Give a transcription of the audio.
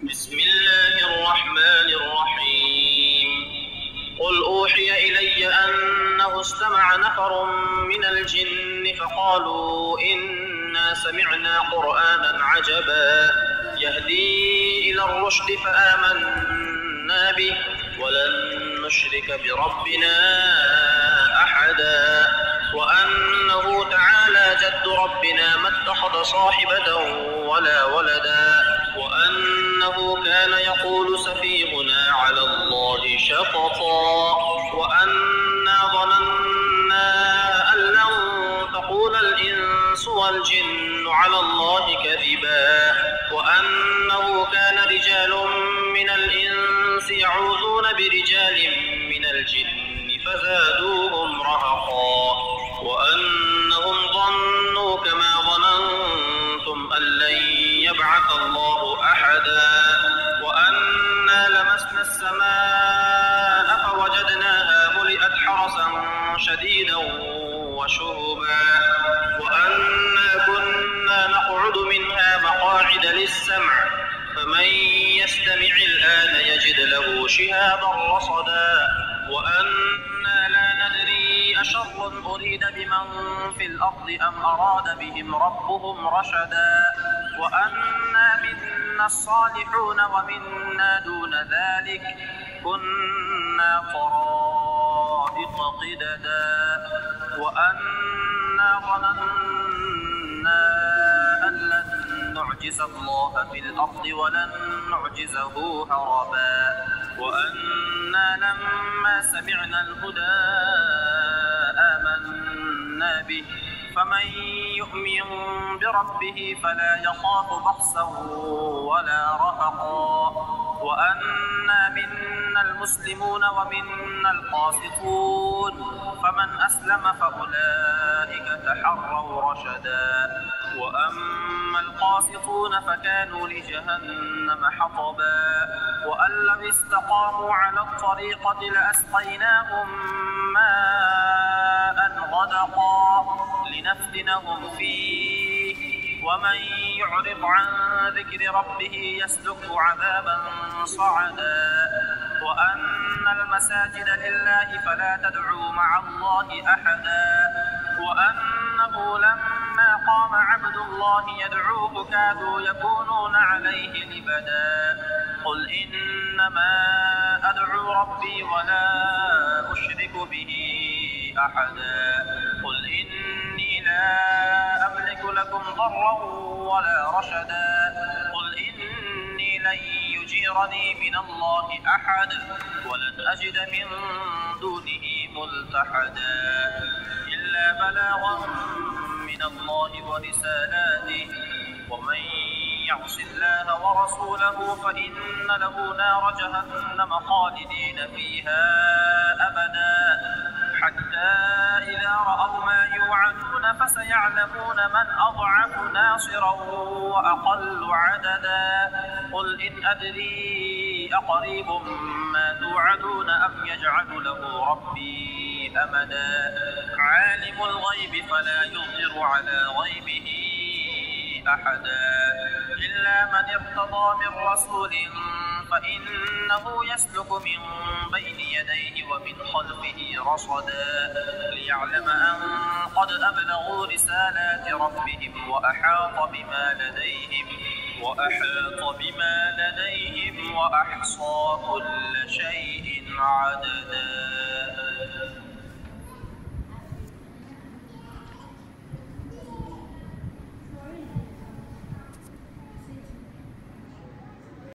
بسم الله الرحمن الرحيم قل أوحي إلي أنه استمع نفر من الجن فقالوا إنا سمعنا قرآنا عجبا يهدي إلى الرشد فآمنا به ولن نشرك بربنا أحدا وأنه تعالى جد ربنا ما اتخذ صاحبة ولا ولدا وأنه كان يقول سفيهنا على الله شططا وأنا ظننا أن لن تقول الإنس والجن على الله كذبا وأنه كان رجال من الإنس يعوذون برجال من الجن فزادوهم رهقا وأنهم ظنوا كما ظننتم أن لن يبعث الله أحدا وأنا لمسنا السماء فوجدناها ملئت حرسا شديدا وشهبا وأنا كنا نقعد منها مقاعد للسمع فمن يستمع الآن يجد له شهابا رصدا وأنا لا ندري أشر أريد بمن في الأرض أم أراد بهم ربهم رشدا وأنا منا الصالحون ومنا دون ذلك كنا طرائق قددا وأنا ظننا أن لن نعجز الله في الأرض ولن نعجزه هربا وأنا لما سمعنا الهدى آمنا به فمن يؤمن بربه فلا يخاف بخسا ولا رهقا وأنا منا المسلمون ومنا القاسطون فمن أسلم فأولئك تحروا رشدا وأما القاسطون فكانوا لجهنم حطبا وأن لو استقاموا على الطريقة لأسقيناهم ماء غدقا لنفتنهم فيه ومن يعرض عن ذكر ربه يسلكه عذابا صعدا وأن المساجد لله فلا تدعوا مع الله أحدا وأنه لما قام عبد الله يدعوه كادوا يكونون عليه لبدا قل إنما أدعو ربي ولا أشرك به أحدا قل إني لا أملك لكم ضرا ولا رشدا قل إني لن يجيرني من الله أحد ولن أجد من دونه ملتحدا إلا بلاغا من الله ورسالاته ومن يعص الله ورسوله فإن له نار جهنم خالدين فيها أبدا حتى إذا رأوا ما يوعدون فسيعلمون من أضعف ناصرا وأقل عددا قل إن أدري أقريب ما توعدون أم يجعل له ربي أمدا عالم الغيب فلا يظهر على غيبه أحدا إلا من ارتضى من رسول فإنه يسلك من بين يديه ومن خلفه رصدا ليعلم أن قد أبلغوا رسالات ربهم وأحاط بما لديهم وأحصى كل شيء عددا.